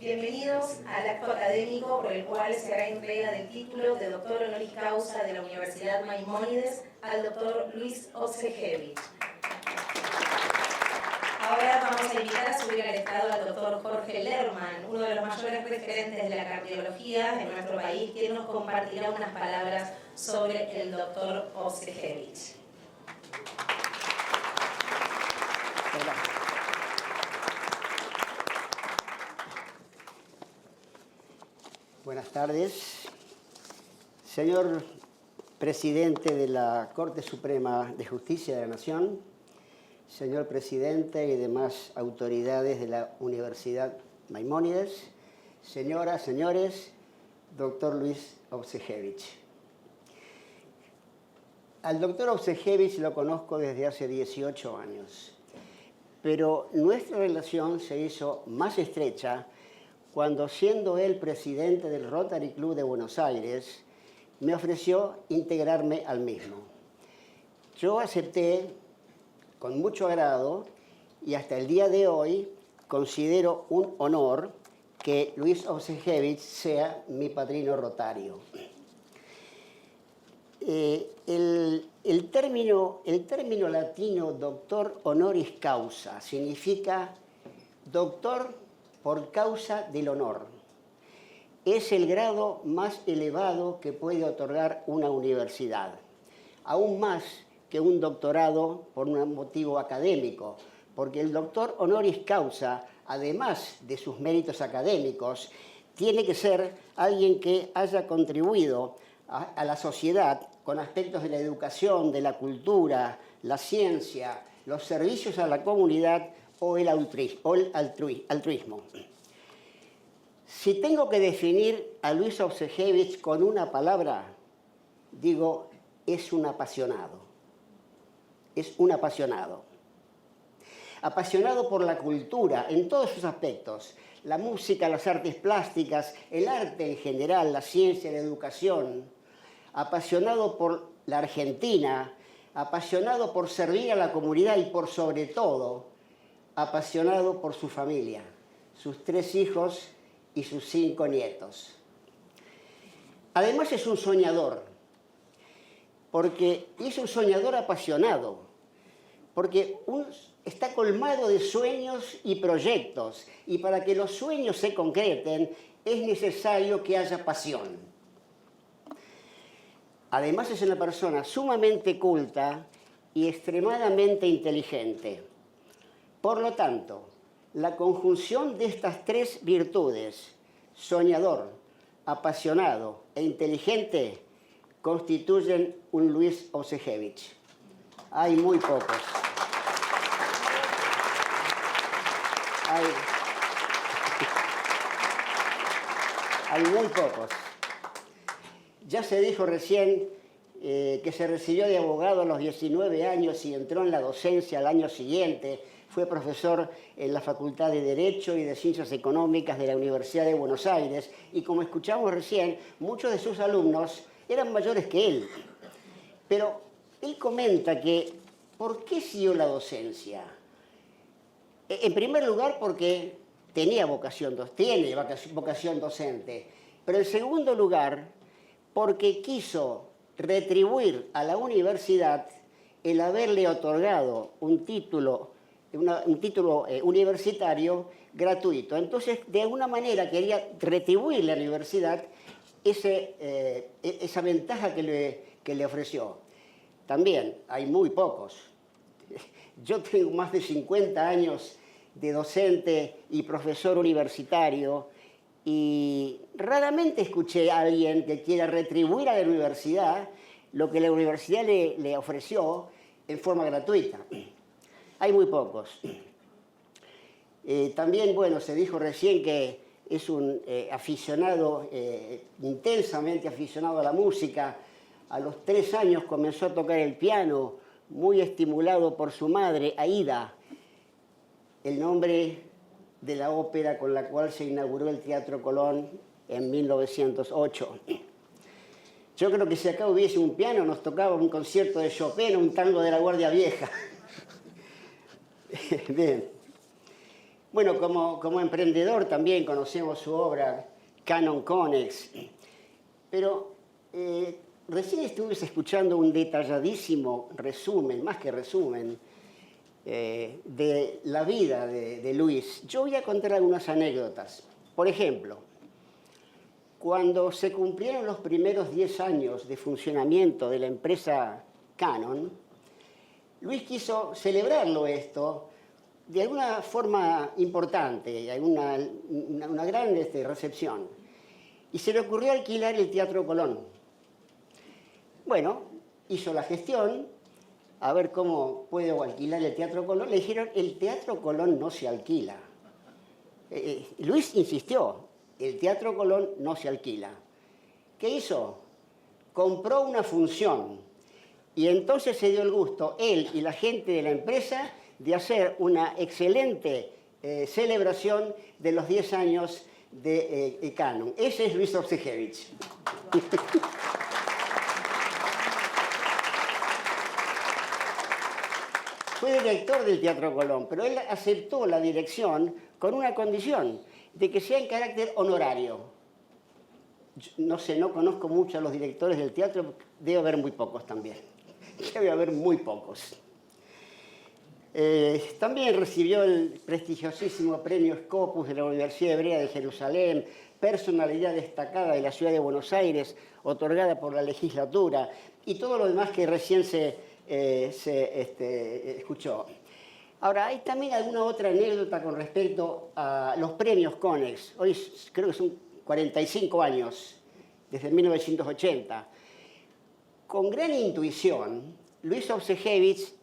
Bienvenidos al acto académico por el cual se hará entrega del título de doctor honoris causa de la Universidad Maimónides al doctor Luis Oksejevich. Ahora vamos a invitar a subir al estrado al doctor Jorge Lerman, uno de los mayores referentes de la cardiología en nuestro país, quien nos compartirá unas palabras sobre el doctor Oksejevich. Buenas tardes. Señor Presidente de la Corte Suprema de Justicia de la Nación, señor Presidente y demás autoridades de la Universidad Maimónides, señoras, señores, doctor Luis Oksejevich. Al doctor Oksejevich lo conozco desde hace 18 años, pero nuestra relación se hizo más estrecha cuando, siendo él presidente del Rotary Club de Buenos Aires, me ofreció integrarme al mismo. Yo acepté con mucho agrado y hasta el día de hoy considero un honor que Luis Oksejevich sea mi padrino rotario. El término latino doctor honoris causa significa doctor por causa del honor. Es el grado más elevado que puede otorgar una universidad, aún más que un doctorado por un motivo académico, porque el doctor honoris causa, además de sus méritos académicos, tiene que ser alguien que haya contribuido a la sociedad con aspectos de la educación, de la cultura, la ciencia, los servicios a la comunidad o el altruismo. Si tengo que definir a Luis Oksejevich con una palabra, digo, es un apasionado. Es un apasionado. Apasionado por la cultura en todos sus aspectos. La música, las artes plásticas, el arte en general, la ciencia, la educación. Apasionado por la Argentina, apasionado por servir a la comunidad y por sobre todo, apasionado por su familia, sus 3 hijos y sus 5 nietos. Además es un soñador, porque es un soñador apasionado, porque está colmado de sueños y proyectos, y para que los sueños se concreten es necesario que haya pasión. Además es una persona sumamente culta y extremadamente inteligente. Por lo tanto, la conjunción de estas 3 virtudes, soñador, apasionado e inteligente, constituyen un Luis Oksejevich. Hay muy pocos. Hay muy pocos. Ya se dijo recién que se recibió de abogado a los 19 años y entró en la docencia al año siguiente. Fue profesor en la Facultad de Derecho y de Ciencias Económicas de la Universidad de Buenos Aires. Y como escuchamos recién, muchos de sus alumnos eran mayores que él. Pero él comenta que, ¿por qué siguió la docencia? En primer lugar, porque tiene vocación docente. Pero en segundo lugar, porque quiso retribuir a la universidad el haberle otorgado un título universitario gratuito. Entonces, de alguna manera quería retribuirle a la universidad esa ventaja que le ofreció. También hay muy pocos. Yo tengo más de 50 años de docente y profesor universitario y raramente escuché a alguien que quiera retribuir a la universidad lo que la universidad le ofreció en forma gratuita. Hay muy pocos. También, bueno, se dijo recién que es un aficionado, intensamente aficionado a la música. A los 3 años comenzó a tocar el piano, muy estimulado por su madre, Aida, el nombre de la ópera con la cual se inauguró el Teatro Colón en 1908. Yo creo que si acá hubiese un piano nos tocaba un concierto de Chopin o un tango de la Guardia Vieja. Bien. Bueno, como emprendedor también conocemos su obra, Canon Conex, pero recién estuve escuchando un detalladísimo resumen, más que resumen, de la vida de Luis. Yo voy a contar algunas anécdotas. Por ejemplo, cuando se cumplieron los primeros 10 años de funcionamiento de la empresa Canon, Luis quiso celebrarlo esto de alguna forma importante, una gran recepción. Y se le ocurrió alquilar el Teatro Colón. Bueno, hizo la gestión, a ver cómo puedo alquilar el Teatro Colón. Le dijeron, el Teatro Colón no se alquila. Luis insistió, el Teatro Colón no se alquila. ¿Qué hizo? Compró una función y entonces se dio el gusto, él y la gente de la empresa, de hacer una excelente celebración de los 10 años de Canon. Ese es Luis Orzejevich. Fue director del Teatro Colón, pero él aceptó la dirección con una condición, de que sea en carácter honorario. No sé, no conozco mucho a los directores del teatro, debe haber muy pocos también. Debe haber muy pocos. También recibió el prestigiosísimo premio Scopus de la Universidad Hebrea de Jerusalén, personalidad destacada de la ciudad de Buenos Aires, otorgada por la legislatura, y todo lo demás que recién se escuchó. Ahora, hay también alguna otra anécdota con respecto a los premios Conex. Hoy creo que son 45 años, desde 1980. Con gran intuición, Luis Orzejevich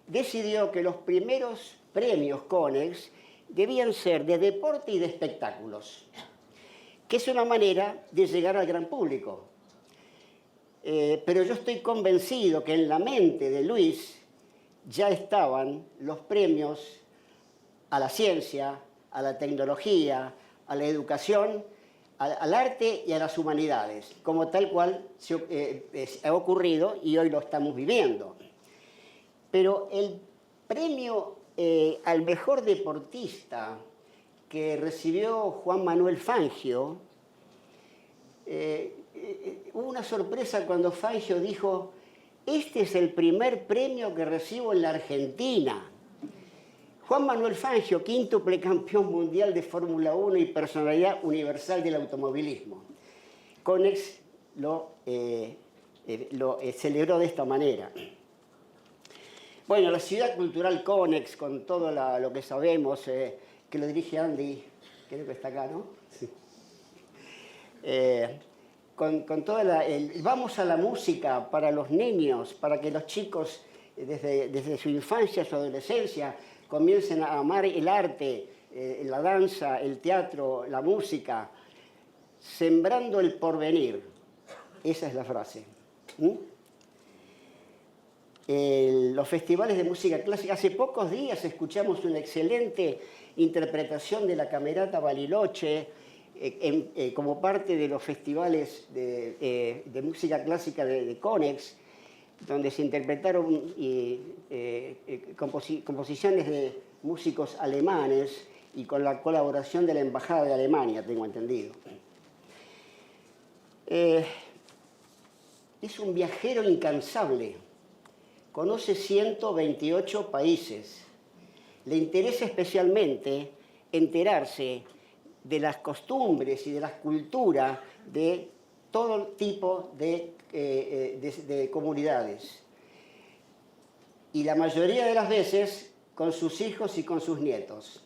decidió que los primeros premios Conex debían ser de deporte y de espectáculos, que es una manera de llegar al gran público. Pero yo estoy convencido que en la mente de Luis ya estaban los premios a la ciencia, a la tecnología, a la educación, al arte y a las humanidades, como tal cual ha ocurrido y hoy lo estamos viviendo. Pero el premio al mejor deportista que recibió Juan Manuel Fangio, hubo una sorpresa cuando Fangio dijo: este es el primer premio que recibo en la Argentina. Juan Manuel Fangio, quíntuple campeón mundial de Fórmula 1 y personalidad universal del automovilismo. Conex lo celebró de esta manera. Bueno, la ciudad cultural Conex, con todo lo que sabemos, que lo dirige Andy, creo que está acá, ¿no? Sí. Con toda vamos a la música para los niños, para que los chicos desde su infancia, su adolescencia, comiencen a amar el arte, la danza, el teatro, la música, sembrando el porvenir. Esa es la frase. Los festivales de música clásica. Hace pocos días escuchamos una excelente interpretación de la Camerata Bariloche como parte de los festivales de música clásica de Conex, donde se interpretaron composiciones de músicos alemanes y con la colaboración de la Embajada de Alemania, tengo entendido. Es un viajero incansable, conoce 128 países. Le interesa especialmente enterarse de las costumbres y de las culturas de todo tipo de comunidades. Y la mayoría de las veces con sus hijos y con sus nietos.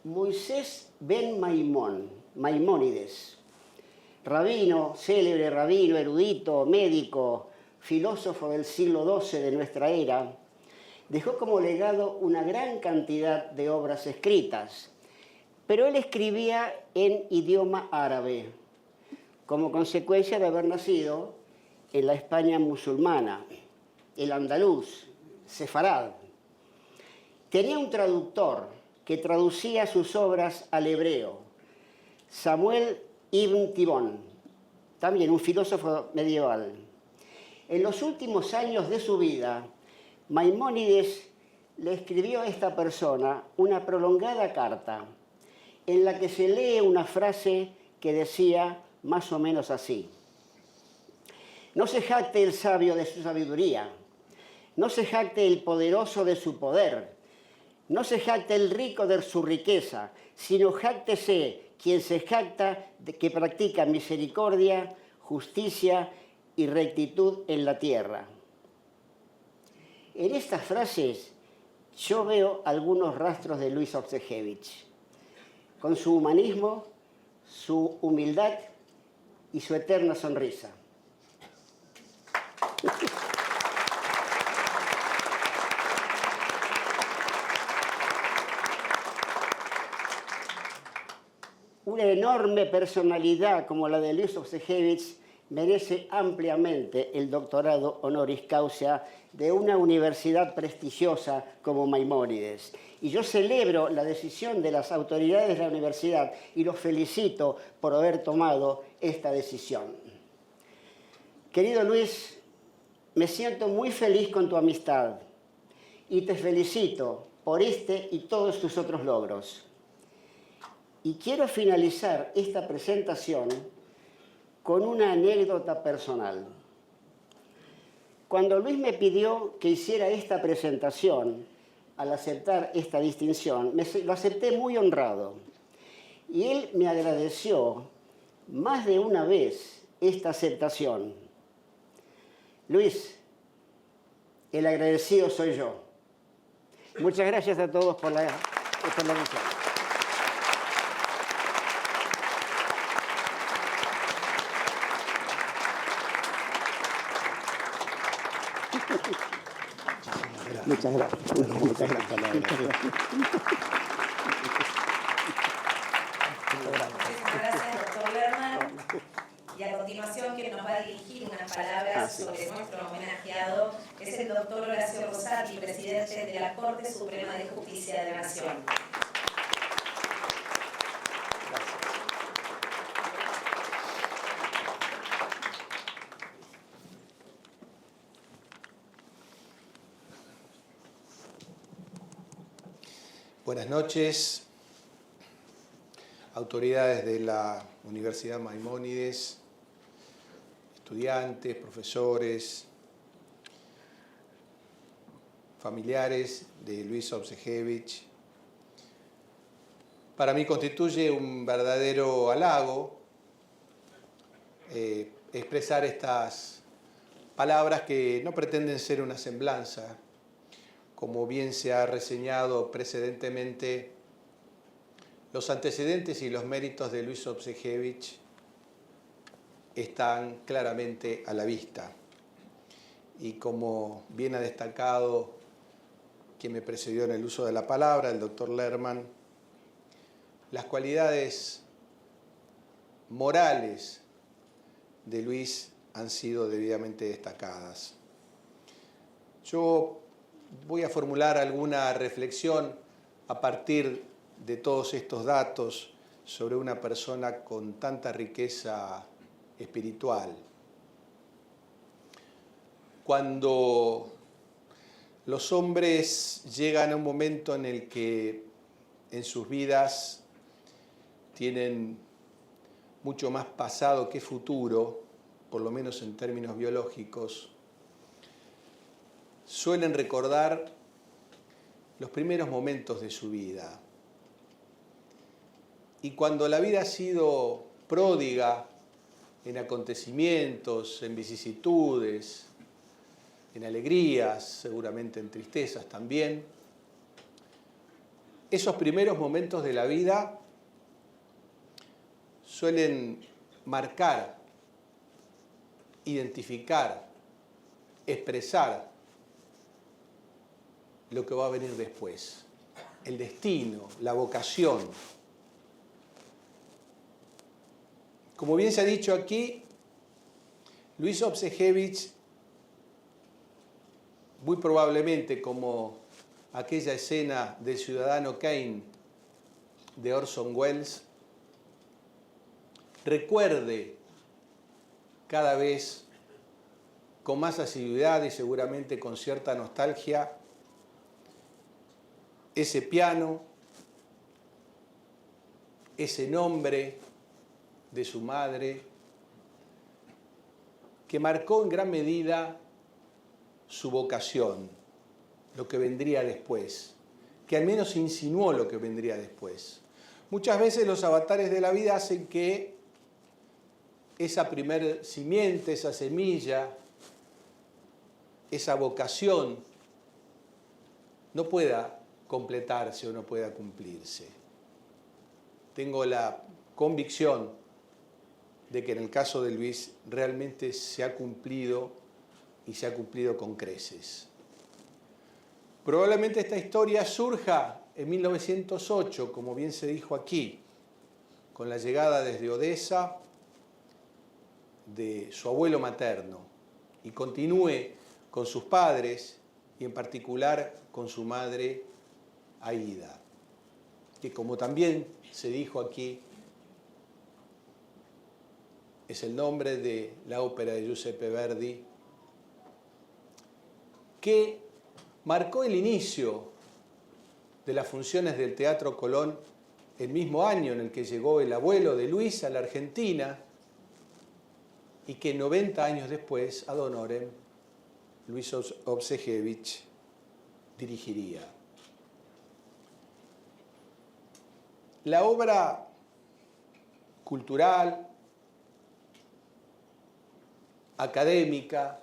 Moisés ben Maimónides, rabino, célebre rabino, erudito, médico, filósofo del siglo XII de nuestra era, dejó como legado una gran cantidad de obras escritas, pero él escribía en idioma árabe, como consecuencia de haber nacido en la España musulmana, el andaluz, sefarad. Tenía un traductor que traducía sus obras al hebreo, Samuel ibn Tibón, también un filósofo medieval. En los últimos años de su vida, Maimónides le escribió a esta persona una prolongada carta en la que se lee una frase que decía más o menos así: no se jacte el sabio de su sabiduría, no se jacte el poderoso de su poder, no se jacte el rico de su riqueza, sino jáctese quien se jacta de que practica misericordia, justicia y rectitud en la tierra. En estas frases yo veo algunos rastros de Luis Obsejevich, con su humanismo, su humildad y su eterna sonrisa. Una enorme personalidad como la de Luis Obsejevich merece ampliamente el doctorado honoris causa de una universidad prestigiosa como Maimónides. Y yo celebro la decisión de las autoridades de la universidad y los felicito por haber tomado esta decisión. Querido Luis, me siento muy feliz con tu amistad y te felicito por este y todos tus otros logros. Y quiero finalizar esta presentación con una anécdota personal. Cuando Luis me pidió que hiciera esta presentación, al aceptar esta distinción, lo acepté muy honrado. Y él me agradeció más de una vez esta aceptación. Luis, el agradecido soy yo. Muchas gracias a todos por la atención. Muchas gracias. Muchas gracias. Muchísimas gracias, doctor Lerman. Y a continuación, quien nos va a dirigir unas palabras sobre nuestro homenajeado es el doctor Horacio Rosati, presidente de la Corte Suprema de Justicia de la Nación. Buenas noches, autoridades de la Universidad Maimónides, estudiantes, profesores, familiares de Luis Obsejevich. Para mí constituye un verdadero halago expresar estas palabras que no pretenden ser una semblanza. Como bien se ha reseñado precedentemente, los antecedentes y los méritos de Luis Obsejevich están claramente a la vista. Y como bien ha destacado quien me precedió en el uso de la palabra, el doctor Lerman, las cualidades morales de Luis han sido debidamente destacadas. Yo voy a formular alguna reflexión a partir de todos estos datos sobre una persona con tanta riqueza espiritual. Cuando los hombres llegan a un momento en el que en sus vidas tienen mucho más pasado que futuro, por lo menos en términos biológicos, suelen recordar los primeros momentos de su vida. Y cuando la vida ha sido pródiga en acontecimientos, en vicisitudes, en alegrías, seguramente en tristezas también, esos primeros momentos de la vida suelen marcar, identificar, expresar lo que va a venir después, el destino, la vocación. Como bien se ha dicho aquí, Luis Obsejevich, muy probablemente como aquella escena del Ciudadano Kane de Orson Welles, recuerde cada vez con más asiduidad y seguramente con cierta nostalgia ese piano, ese nombre de su madre, que marcó en gran medida su vocación, lo que vendría después, que al menos insinuó lo que vendría después. Muchas veces los avatares de la vida hacen que esa primer simiente, esa semilla, esa vocación no pueda completarse o no pueda cumplirse. Tengo la convicción de que en el caso de Luis realmente se ha cumplido y se ha cumplido con creces. Probablemente esta historia surja en 1908, como bien se dijo aquí, con la llegada desde Odessa de su abuelo materno y continúe con sus padres y en particular con su madre Aida, que como también se dijo aquí, es el nombre de la ópera de Giuseppe Verdi, que marcó el inicio de las funciones del Teatro Colón el mismo año en el que llegó el abuelo de Luis a la Argentina y que 90 años después, ad honorem, Luis Obsejevich dirigiría. La obra cultural, académica,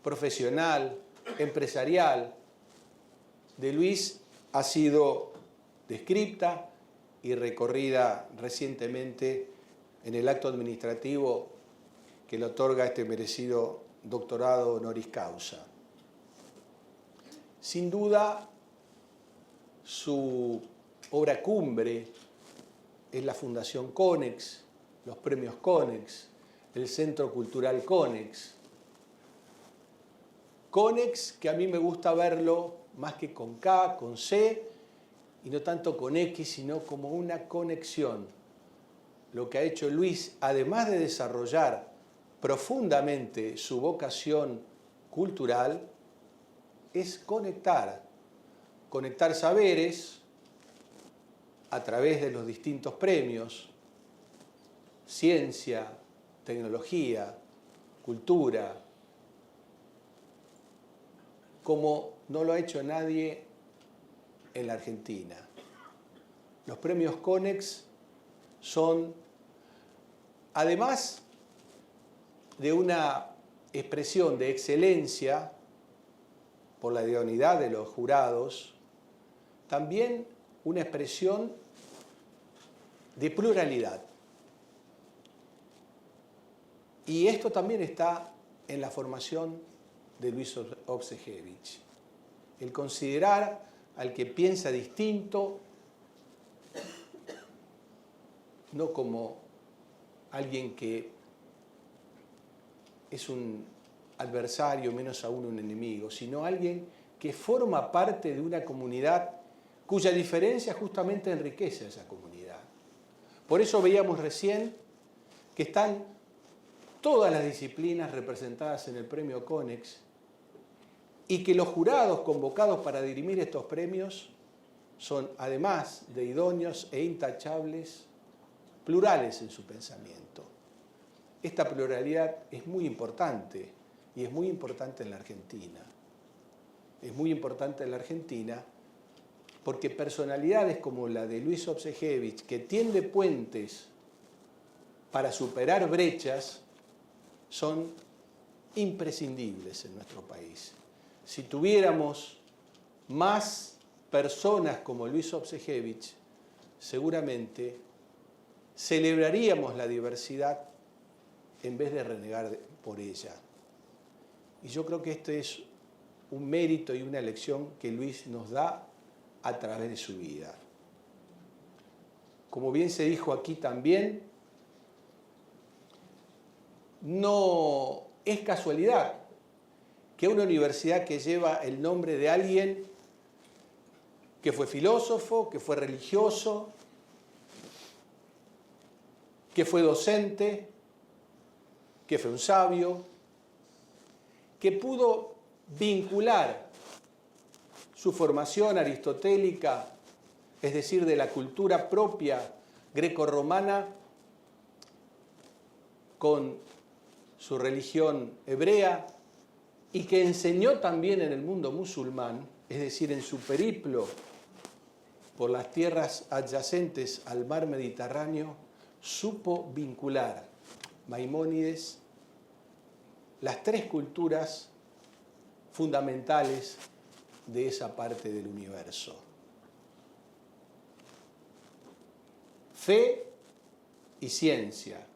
profesional, empresarial de Luis ha sido descrita y recorrida recientemente en el acto administrativo que le otorga este merecido doctorado honoris causa. Sin duda, su obra cumbre es la Fundación Konex, los premios Konex, el Centro Cultural Konex. Konex, que a mí me gusta verlo más que con K, con C, y no tanto con X, sino como una conexión. Lo que ha hecho Luis, además de desarrollar profundamente su vocación cultural, es conectar saberes a través de los distintos premios, ciencia, tecnología, cultura, como no lo ha hecho nadie en la Argentina. Los premios Konex son, además de una expresión de excelencia por la idoneidad de los jurados, también una expresión de pluralidad. Y esto también está en la formación de Luis Obsejevich. El considerar al que piensa distinto no como alguien que es un adversario, menos aún un enemigo, sino alguien que forma parte de una comunidad cuya diferencia justamente enriquece a esa comunidad. Por eso veíamos recién que están todas las disciplinas representadas en el premio Konex y que los jurados convocados para dirimir estos premios son, además de idóneos e intachables, plurales en su pensamiento. Esta pluralidad es muy importante y es muy importante en la Argentina. Es muy importante en la Argentina porque personalidades como la de Luis Obsejevich, que tiende puentes para superar brechas, son imprescindibles en nuestro país. Si tuviéramos más personas como Luis Obsejevich, seguramente celebraríamos la diversidad en vez de renegar por ella. Y yo creo que este es un mérito y una lección que Luis nos da a través de su vida. Como bien se dijo aquí también, no es casualidad que una universidad que lleva el nombre de alguien que fue filósofo, que fue religioso, que fue docente, que fue un sabio, que pudo vincular su formación aristotélica, es decir, de la cultura propia grecorromana, con su religión hebrea, y que enseñó también en el mundo musulmán, es decir, en su periplo por las tierras adyacentes al mar Mediterráneo, supo vincular Maimónides las tres culturas fundamentales de esa parte del universo. Fe y ciencia.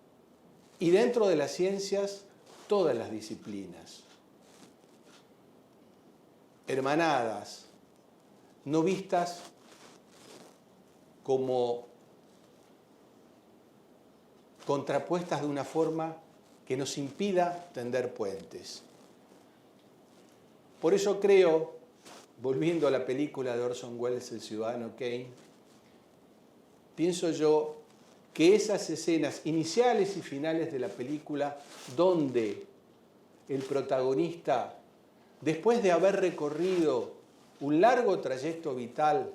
Y dentro de las ciencias, todas las disciplinas. Hermanadas, no vistas como contrapuestas de una forma que nos impida tender puentes. Por eso creo, volviendo a la película de Orson Welles, El Ciudadano Kane, pienso yo que esas escenas iniciales y finales de la película, donde el protagonista, después de haber recorrido un largo trayecto vital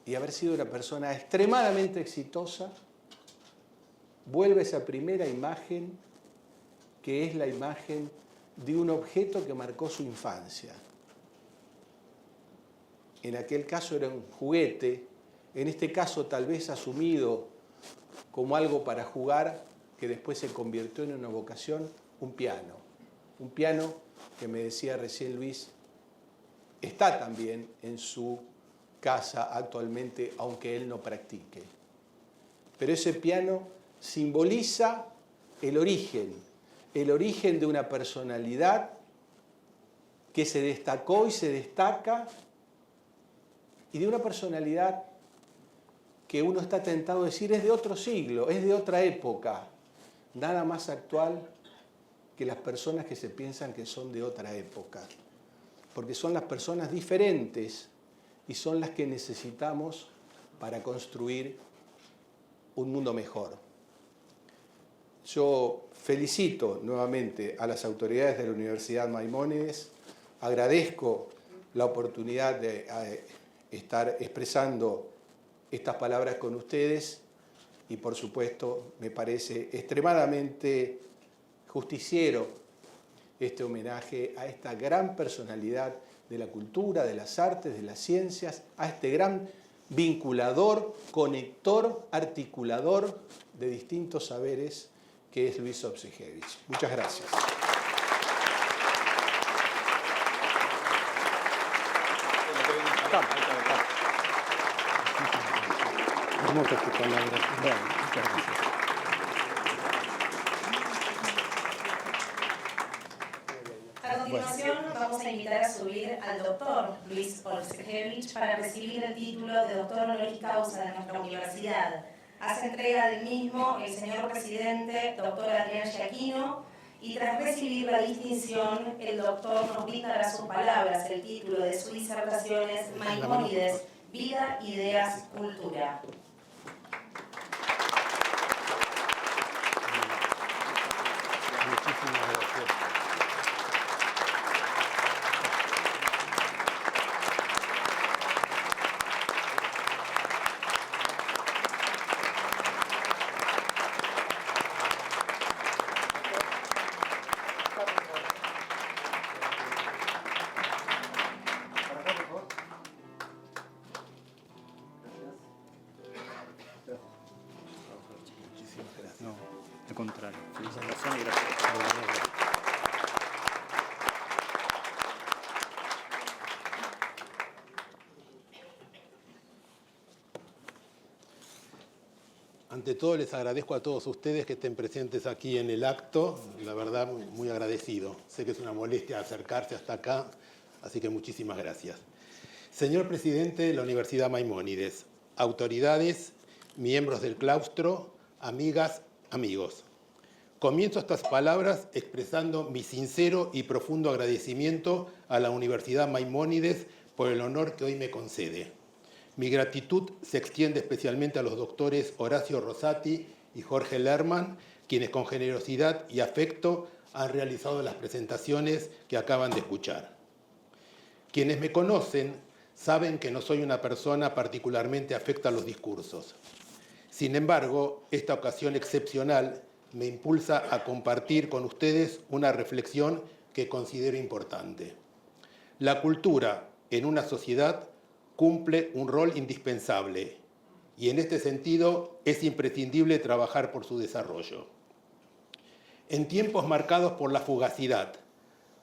y haber sido una persona extremadamente exitosa, vuelve a esa primera imagen, que es la imagen de un objeto que marcó su infancia. En aquel caso era un juguete, en este caso tal vez asumido como algo para jugar, que después se convirtió en una vocación, un piano. Un piano que, me decía recién Luis, está también en su casa actualmente, aunque él no practique. Pero ese piano simboliza el origen de una personalidad que se destacó y se destaca, y de una personalidad que uno está tentado a decir es de otro siglo, es de otra época, nada más actual que las personas que se piensan que son de otra época, porque son las personas diferentes y son las que necesitamos para construir un mundo mejor. Yo felicito nuevamente a las autoridades de la Universidad Maimónides, agradezco la oportunidad de estar expresando estas palabras con ustedes y, por supuesto, me parece extremadamente justiciero este homenaje a esta gran personalidad de la cultura, de las artes, de las ciencias, a este gran vinculador, conector, articulador de distintos saberes que es Luis Opsejevich. Muchas gracias. Muchas palabras. Bueno, muchas gracias. A continuación vamos a invitar a subir al doctor Luis Opsejevich para recibir el título de doctor honoris causa de nuestra universidad. Hace entrega del mismo el señor presidente, doctor Adrián Giaquino, y tras recibir la distinción, el doctor nos brindará sus palabras, el título de su disertación es Maimónides, Vida, Ideas, Cultura. Muchísimas gracias. No, al contrario. Felicitaciones y gracias. Ante todo, les agradezco a todos ustedes que estén presentes aquí en el acto. La verdad, muy agradecido. Sé que es una molestia acercarse hasta acá, así que muchísimas gracias. Señor presidente de la Universidad Maimónides, autoridades, miembros del claustro, amigas, amigos. Comienzo estas palabras expresando mi sincero y profundo agradecimiento a la Universidad Maimónides por el honor que hoy me concede. Mi gratitud se extiende especialmente a los doctores Horacio Rosati y Jorge Lerman, quienes con generosidad y afecto han realizado las presentaciones que acaban de escuchar. Quienes me conocen saben que no soy una persona particularmente afecta a los discursos. Sin embargo, esta ocasión excepcional me impulsa a compartir con ustedes una reflexión que considero importante. La cultura en una sociedad cumple un rol indispensable y en este sentido es imprescindible trabajar por su desarrollo. En tiempos marcados por la fugacidad,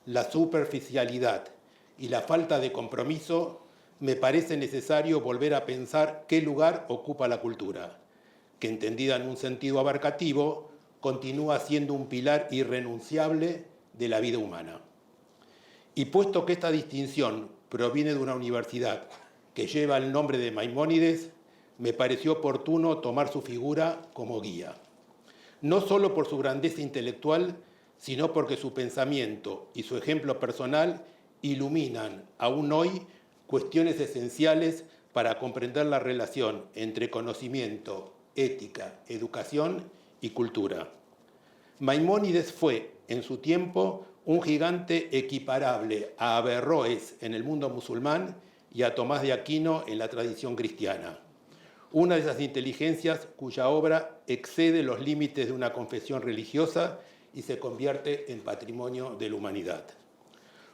la superficialidad y la falta de compromiso, me parece necesario volver a pensar qué lugar ocupa la cultura, que entendida en un sentido abarcativo, continúa siendo un pilar irrenunciable de la vida humana. Y puesto que esta distinción proviene de una universidad que lleva el nombre de Maimónides, me pareció oportuno tomar su figura como guía. No solo por su grandeza intelectual, sino porque su pensamiento y su ejemplo personal iluminan aún hoy cuestiones esenciales para comprender la relación entre conocimiento, ética, educación y cultura. Maimónides fue, en su tiempo, un gigante equiparable a Averroes en el mundo musulmán y a Tomás de Aquino en la tradición cristiana. Una de esas inteligencias cuya obra excede los límites de una confesión religiosa y se convierte en patrimonio de la humanidad.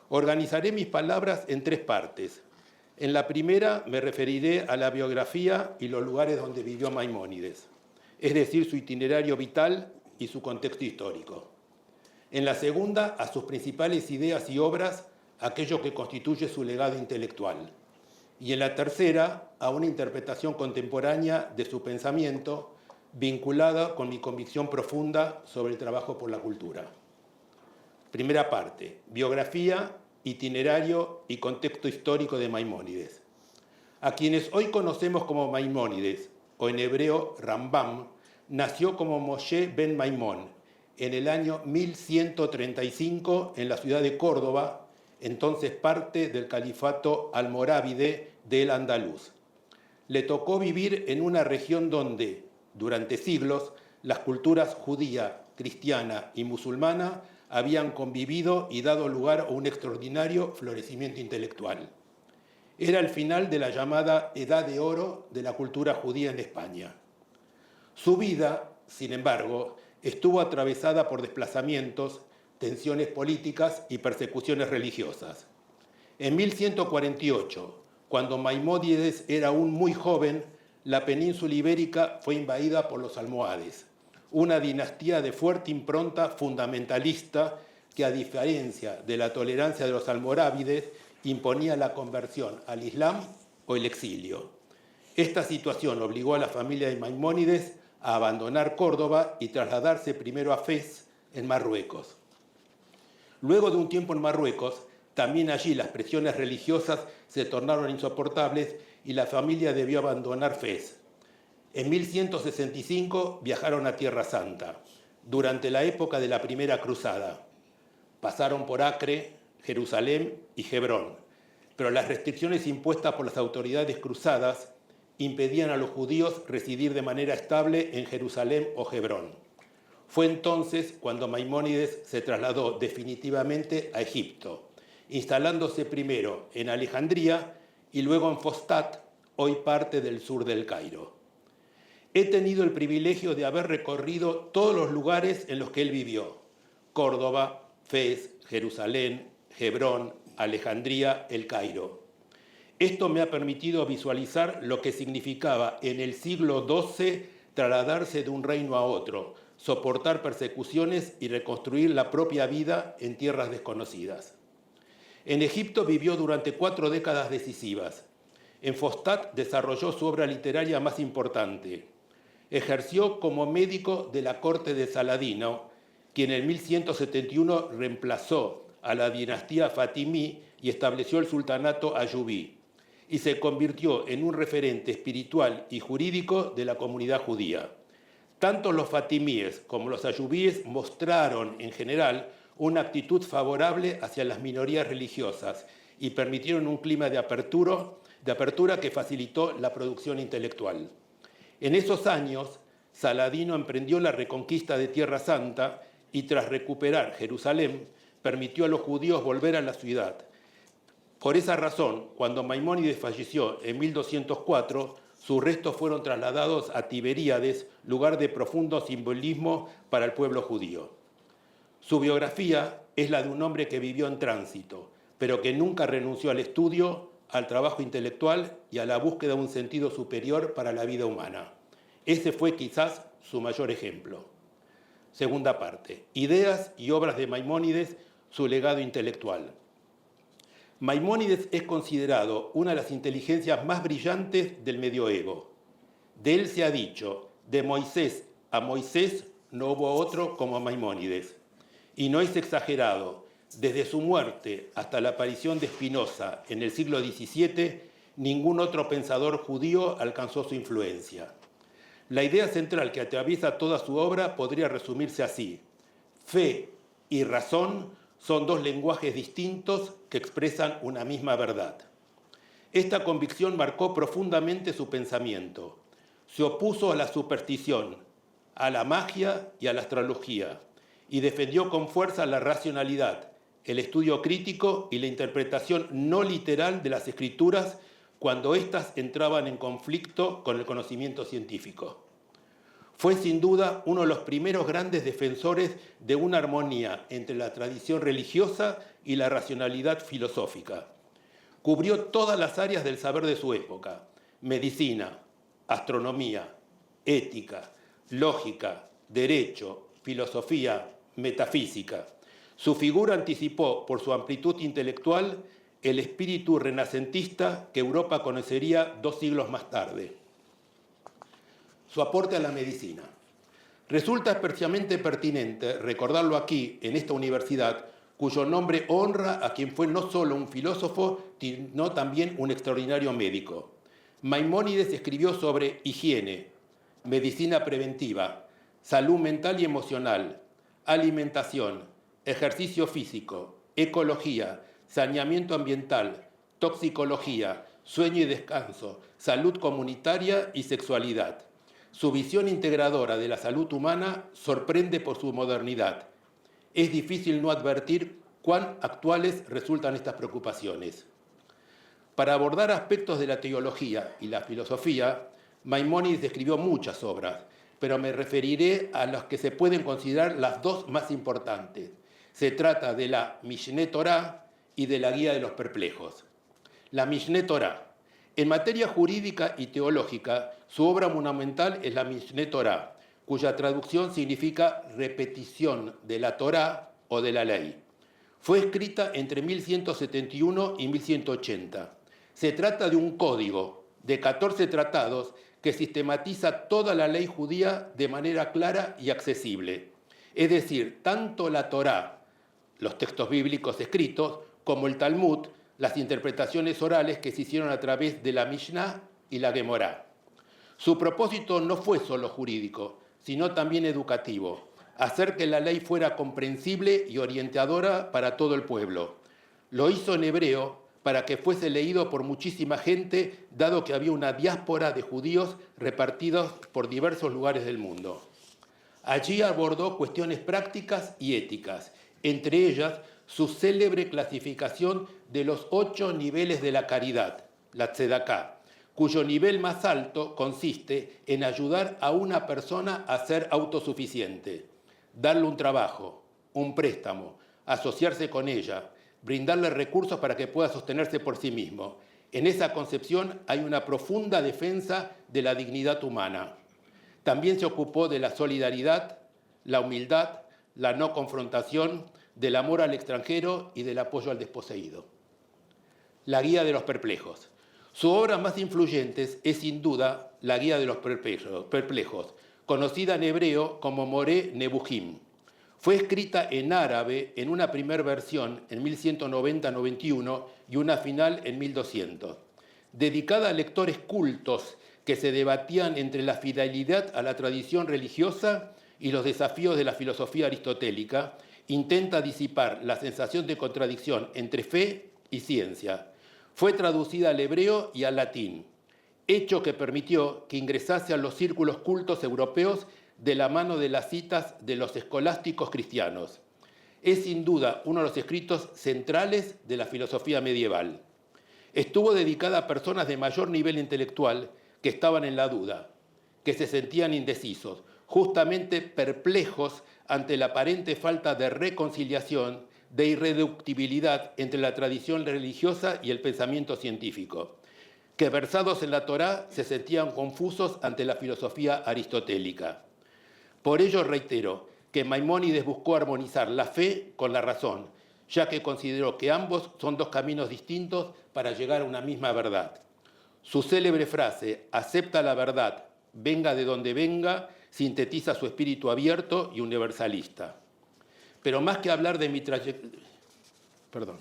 Organizaré mis palabras en 3 partes. En la primera me referiré a la biografía y los lugares donde vivió Maimónides, es decir, su itinerario vital y su contexto histórico. En la segunda, a sus principales ideas y obras, aquello que constituye su legado intelectual. Y en la tercera, a una interpretación contemporánea de su pensamiento vinculada con mi convicción profunda sobre el trabajo por la cultura. Primera parte, biografía, itinerario y contexto histórico de Maimónides. A quienes hoy conocemos como Maimónides, o en hebreo Rambam, nació como Moshe ben Maimón en el año 1135 en la ciudad de Córdoba, entonces parte del califato almorávide del Andaluz. Le tocó vivir en una región donde, durante siglos, las culturas judía, cristiana y musulmana habían convivido y dado lugar a un extraordinario florecimiento intelectual. Era el final de la llamada Edad de Oro de la cultura judía en España. Su vida, sin embargo, estuvo atravesada por desplazamientos, tensiones políticas y persecuciones religiosas. En 1148, cuando Maimónides era aún muy joven, la península ibérica fue invadida por los almohades, una dinastía de fuerte impronta fundamentalista que, a diferencia de la tolerancia de los almorávides, imponía la conversión al Islam o el exilio. Esta situación obligó a la familia de Maimónides a abandonar Córdoba y trasladarse primero a Fez, en Marruecos. Luego de un tiempo en Marruecos, también allí las presiones religiosas se tornaron insoportables y la familia debió abandonar Fez. En 1165 viajaron a Tierra Santa, durante la época de la Primera Cruzada. Pasaron por Acre, Jerusalén y Hebrón, pero las restricciones impuestas por las autoridades cruzadas impedían a los judíos residir de manera estable en Jerusalén o Hebrón. Fue entonces cuando Maimónides se trasladó definitivamente a Egipto, instalándose primero en Alejandría y luego en Fostat, hoy parte del sur del Cairo. He tenido el privilegio de haber recorrido todos los lugares en los que él vivió: Córdoba, Fez, Jerusalén, Hebrón, Alejandría, el Cairo. Esto me ha permitido visualizar lo que significaba en el siglo XII trasladarse de un reino a otro, soportar persecuciones y reconstruir la propia vida en tierras desconocidas. En Egipto vivió durante 4 décadas decisivas. En Fostat desarrolló su obra literaria más importante. Ejerció como médico de la corte de Saladino, quien en 1171 reemplazó a la dinastía fatimí y estableció el sultanato ayubí, y se convirtió en un referente espiritual y jurídico de la comunidad judía. Tanto los fatimíes como los ayubíes mostraron, en general, una actitud favorable hacia las minorías religiosas y permitieron un clima de apertura que facilitó la producción intelectual. En esos años, Saladino emprendió la reconquista de Tierra Santa y tras recuperar Jerusalén, permitió a los judíos volver a la ciudad. Por esa razón, cuando Maimónides falleció en 1204, sus restos fueron trasladados a Tiberíades, lugar de profundo simbolismo para el pueblo judío. Su biografía es la de un hombre que vivió en tránsito, pero que nunca renunció al estudio, al trabajo intelectual y a la búsqueda de un sentido superior para la vida humana. Ese fue quizás su mayor ejemplo. Segunda parte, ideas y obras de Maimónides, su legado intelectual. Maimónides es considerado una de las inteligencias más brillantes del medioevo. De él se ha dicho, de Moisés a Moisés no hubo otro como Maimónides. Y no es exagerado, desde su muerte hasta la aparición de Spinoza en el siglo XVII, ningún otro pensador judío alcanzó su influencia. La idea central que atraviesa toda su obra podría resumirse así: fe y razón son dos lenguajes distintos que expresan una misma verdad. Esta convicción marcó profundamente su pensamiento. Se opuso a la superstición, a la magia y a la astrología, y defendió con fuerza la racionalidad, el estudio crítico y la interpretación no literal de las escrituras cuando éstas entraban en conflicto con el conocimiento científico. Fue sin duda uno de los primeros grandes defensores de una armonía entre la tradición religiosa y la racionalidad filosófica. Cubrió todas las áreas del saber de su época: medicina, astronomía, ética, lógica, derecho, filosofía, metafísica. Su figura anticipó, por su amplitud intelectual, el espíritu renacentista que Europa conocería 2 siglos más tarde. Su aporte a la medicina. Resulta especialmente pertinente recordarlo aquí, en esta universidad, cuyo nombre honra a quien fue no solo un filósofo, sino también un extraordinario médico. Maimónides escribió sobre higiene, medicina preventiva, salud mental y emocional, alimentación, ejercicio físico, ecología, saneamiento ambiental, toxicología, sueño y descanso, salud comunitaria y sexualidad. Su visión integradora de la salud humana sorprende por su modernidad. Es difícil no advertir cuán actuales resultan estas preocupaciones. Para abordar aspectos de la teología y la filosofía, Maimónides escribió muchas obras, pero me referiré a las que se pueden considerar las 2 más importantes. Se trata de la Mishneh Torah y de la Guía de los Perplejos. La Mishneh Torah. En materia jurídica y teológica, su obra monumental es la Mishneh Torah, cuya traducción significa repetición de la Torá o de la ley. Fue escrita entre 1171 y 1180. Se trata de un código de 14 tratados que sistematiza toda la ley judía de manera clara y accesible. Es decir, tanto la Torá, los textos bíblicos escritos, como el Talmud, las interpretaciones orales que se hicieron a través de la Mishnah y la Gemorá. Su propósito no fue solo jurídico, sino también educativo: hacer que la ley fuera comprensible y orientadora para todo el pueblo. Lo hizo en hebreo para que fuese leído por muchísima gente, dado que había una diáspora de judíos repartidos por diversos lugares del mundo. Allí abordó cuestiones prácticas y éticas, entre ellas su célebre clasificación de los 8 niveles de la caridad, la tzedaká, cuyo nivel más alto consiste en ayudar a una persona a ser autosuficiente, darle un trabajo, un préstamo, asociarse con ella, brindarle recursos para que pueda sostenerse por sí mismo. En esa concepción hay una profunda defensa de la dignidad humana. También se ocupó de la solidaridad, la humildad, la no confrontación, del amor al extranjero y del apoyo al desposeído. La Guía de los Perplejos. Su obra más influyente es sin duda la Guía de los Perplejos, conocida en hebreo como Moreh Nebuchim. Fue escrita en árabe en una primera versión en 1190-91 y una final en 1200. Dedicada a lectores cultos que se debatían entre la fidelidad a la tradición religiosa y los desafíos de la filosofía aristotélica, intenta disipar la sensación de contradicción entre fe y ciencia. Fue traducida al hebreo y al latín, hecho que permitió que ingresase a los círculos cultos europeos de la mano de las citas de los escolásticos cristianos. Es sin duda uno de los escritos centrales de la filosofía medieval. Estuvo dedicada a personas de mayor nivel intelectual que estaban en la duda, que se sentían indecisos, justamente perplejos ante la aparente falta de reconciliación, de irreductibilidad entre la tradición religiosa y el pensamiento científico, que versados en la Torá se sentían confusos ante la filosofía aristotélica. Por ello reitero que Maimónides buscó armonizar la fe con la razón, ya que consideró que ambos son dos caminos distintos para llegar a una misma verdad. Su célebre frase, acepta la verdad, venga de donde venga, sintetiza su espíritu abierto y universalista. Pero más que hablar de mi trayectoria... Perdón.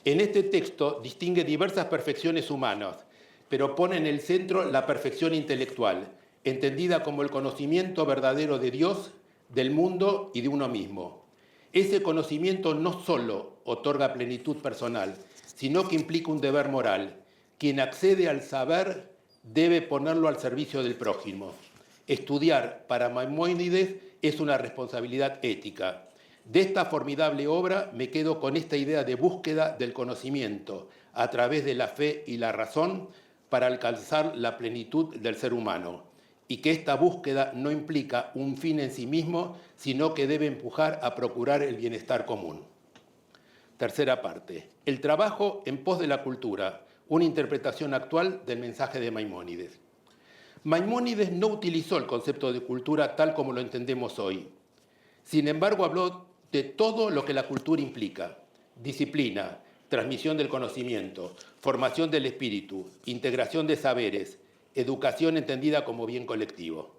En este texto distingue diversas perfecciones humanas, pero pone en el centro la perfección intelectual, entendida como el conocimiento verdadero de Dios, del mundo y de uno mismo. Ese conocimiento no solo otorga plenitud personal, sino que implica un deber moral. Quien accede al saber debe ponerlo al servicio del prójimo. Estudiar para Maimónides es una responsabilidad ética. De esta formidable obra me quedo con esta idea de búsqueda del conocimiento a través de la fe y la razón para alcanzar la plenitud del ser humano, y que esta búsqueda no implica un fin en sí mismo, sino que debe empujar a procurar el bienestar común. Tercera parte. El trabajo en pos de la cultura, una interpretación actual del mensaje de Maimónides. Maimónides no utilizó el concepto de cultura tal como lo entendemos hoy. Sin embargo, habló de todo lo que la cultura implica: disciplina, transmisión del conocimiento, formación del espíritu, integración de saberes, educación entendida como bien colectivo.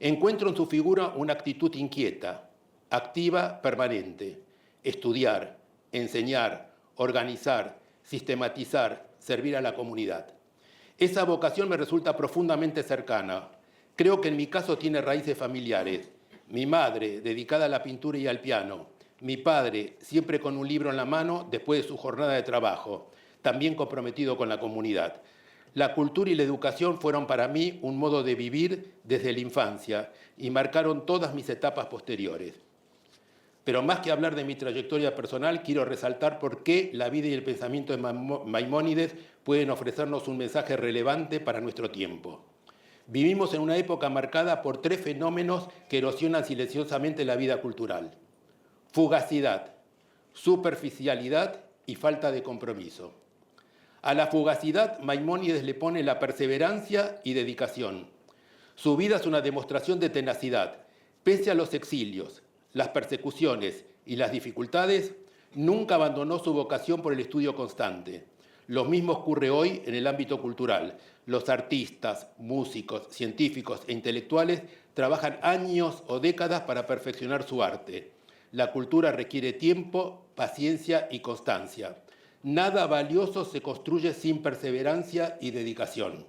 Encuentro en su figura una actitud inquieta, activa, permanente: estudiar, enseñar, organizar, sistematizar, servir a la comunidad. Esa vocación me resulta profundamente cercana. Creo que en mi caso tiene raíces familiares. Mi madre, dedicada a la pintura y al piano. Mi padre, siempre con un libro en la mano después de su jornada de trabajo, también comprometido con la comunidad. La cultura y la educación fueron para mí un modo de vivir desde la infancia y marcaron todas mis etapas posteriores. Pero más que hablar de mi trayectoria personal, quiero resaltar por qué la vida y el pensamiento de Maimónides pueden ofrecernos un mensaje relevante para nuestro tiempo. Vivimos en una época marcada por tres fenómenos que erosionan silenciosamente la vida cultural: fugacidad, superficialidad y falta de compromiso. A la fugacidad, Maimónides le pone la perseverancia y dedicación. Su vida es una demostración de tenacidad. Pese a los exilios, las persecuciones y las dificultades, nunca abandonó su vocación por el estudio constante. Lo mismo ocurre hoy en el ámbito cultural. Los artistas, músicos, científicos e intelectuales trabajan años o décadas para perfeccionar su arte. La cultura requiere tiempo, paciencia y constancia. Nada valioso se construye sin perseverancia y dedicación.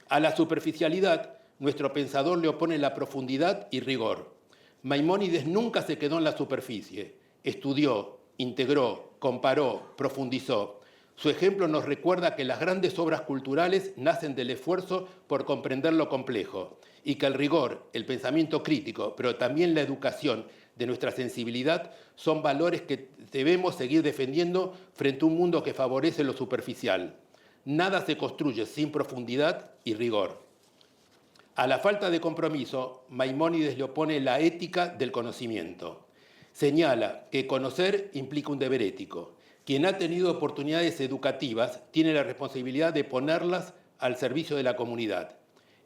A la superficialidad, nuestro pensador le opone la profundidad y rigor. Maimónides nunca se quedó en la superficie. Estudió, integró, comparó, profundizó. Su ejemplo nos recuerda que las grandes obras culturales nacen del esfuerzo por comprender lo complejo y que el rigor, el pensamiento crítico, pero también la educación de nuestra sensibilidad son valores que debemos seguir defendiendo frente a un mundo que favorece lo superficial. Nada se construye sin profundidad y rigor. A la falta de compromiso, Maimónides le opone la ética del conocimiento. Señala que conocer implica un deber ético. Quien ha tenido oportunidades educativas tiene la responsabilidad de ponerlas al servicio de la comunidad.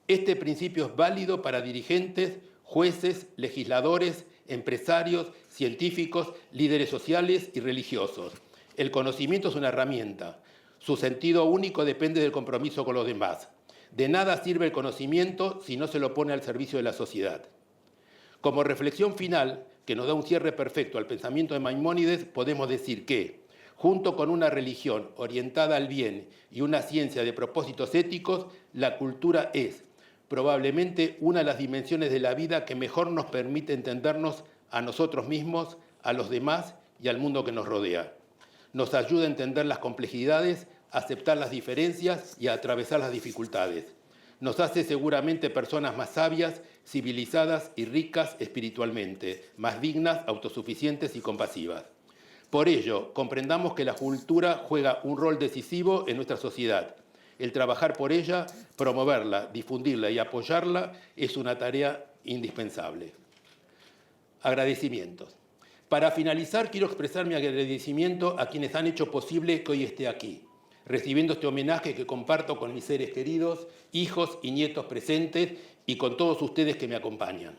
Este principio es válido para dirigentes, jueces, legisladores, empresarios, científicos, líderes sociales y religiosos. El conocimiento es una herramienta. Su sentido único depende del compromiso con los demás. De nada sirve el conocimiento si no se lo pone al servicio de la sociedad. Como reflexión final, que nos da un cierre perfecto al pensamiento de Maimónides, podemos decir que, junto con una religión orientada al bien y una ciencia de propósitos éticos, la cultura es, probablemente una de las dimensiones de la vida que mejor nos permite entendernos a nosotros mismos, a los demás y al mundo que nos rodea. Nos ayuda a entender las complejidades, a aceptar las diferencias y a atravesar las dificultades. Nos hace seguramente personas más sabias, civilizadas y ricas espiritualmente, más dignas, autosuficientes y compasivas. Por ello, comprendamos que la cultura juega un rol decisivo en nuestra sociedad. El trabajar por ella, promoverla, difundirla y apoyarla es una tarea indispensable. Agradecimientos. Para finalizar, quiero expresar mi agradecimiento a quienes han hecho posible que hoy esté aquí, recibiendo este homenaje que comparto con mis seres queridos, hijos y nietos presentes y con todos ustedes que me acompañan.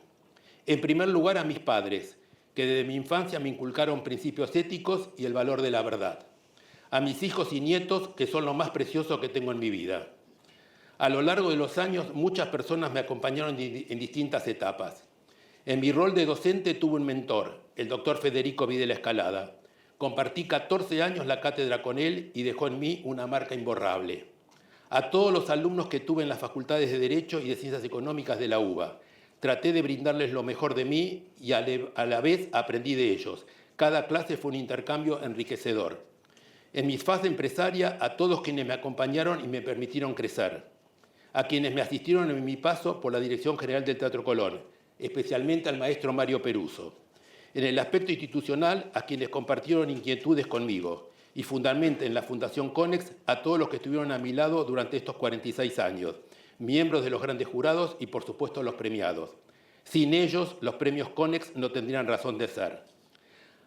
En primer lugar, a mis padres, que desde mi infancia me inculcaron principios éticos y el valor de la verdad. A mis hijos y nietos, que son lo más precioso que tengo en mi vida. A lo largo de los años, muchas personas me acompañaron en distintas etapas. En mi rol de docente tuve un mentor, el doctor Federico Videla Escalada. Compartí 14 años la cátedra con él y dejó en mí una marca imborrable. A todos los alumnos que tuve en las facultades de Derecho y de Ciencias Económicas de la UBA, traté de brindarles lo mejor de mí y a la vez aprendí de ellos. Cada clase fue un intercambio enriquecedor. En mi fase empresaria, a todos quienes me acompañaron y me permitieron crecer. A quienes me asistieron en mi paso por la Dirección General del Teatro Colón, especialmente al maestro Mario Peruso. En el aspecto institucional, a quienes compartieron inquietudes conmigo. Y fundamentalmente en la Fundación Conex, a todos los que estuvieron a mi lado durante estos 46 años. Miembros de los grandes jurados y, por supuesto, los premiados. Sin ellos, los premios Conex no tendrían razón de ser.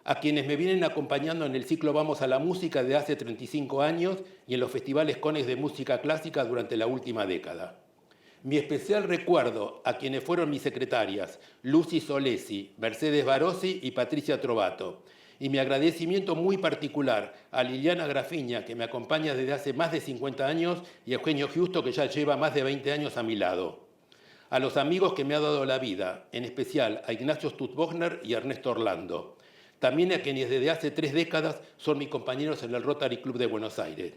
A quienes me vienen acompañando en el ciclo Vamos a la Música de hace 35 años y en los festivales Conex de música clásica durante la última década. Mi especial recuerdo a quienes fueron mis secretarias, Lucy Solesi, Mercedes Barossi y Patricia Trovato. Y mi agradecimiento muy particular a Liliana Grafiña, que me acompaña desde hace más de 50 años, y a Eugenio Justo, que ya lleva más de 20 años a mi lado. A los amigos que me ha dado la vida, en especial a Ignacio Stutbogner y Ernesto Orlando. También a quienes desde hace 3 décadas son mis compañeros en el Rotary Club de Buenos Aires.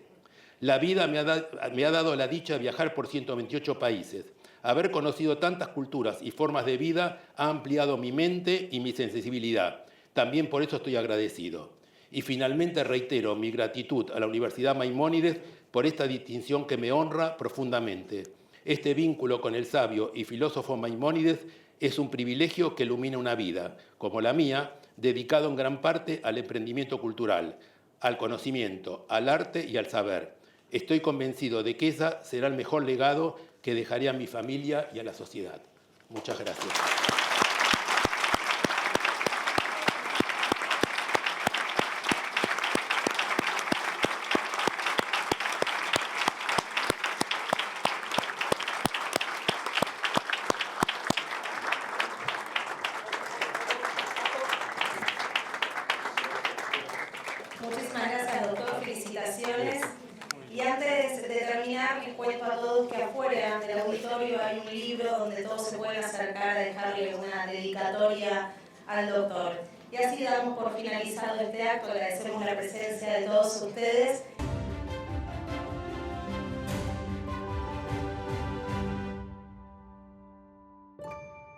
La vida me ha dado la dicha de viajar por 128 países. Haber conocido tantas culturas y formas de vida ha ampliado mi mente y mi sensibilidad. También por eso estoy agradecido. Y finalmente reitero mi gratitud a la Universidad Maimónides por esta distinción que me honra profundamente. Este vínculo con el sabio y filósofo Maimónides es un privilegio que ilumina una vida, como la mía, dedicado en gran parte al emprendimiento cultural, al conocimiento, al arte y al saber. Estoy convencido de que ese será el mejor legado que dejaré a mi familia y a la sociedad. Muchas gracias. Muchísimas gracias, doctor. Felicitaciones. Y antes de terminar, les cuento a todos que afuera del auditorio hay un libro donde todos se pueden acercar a dejarle una dedicatoria al doctor. Y así damos por finalizado este acto. Agradecemos la presencia de todos ustedes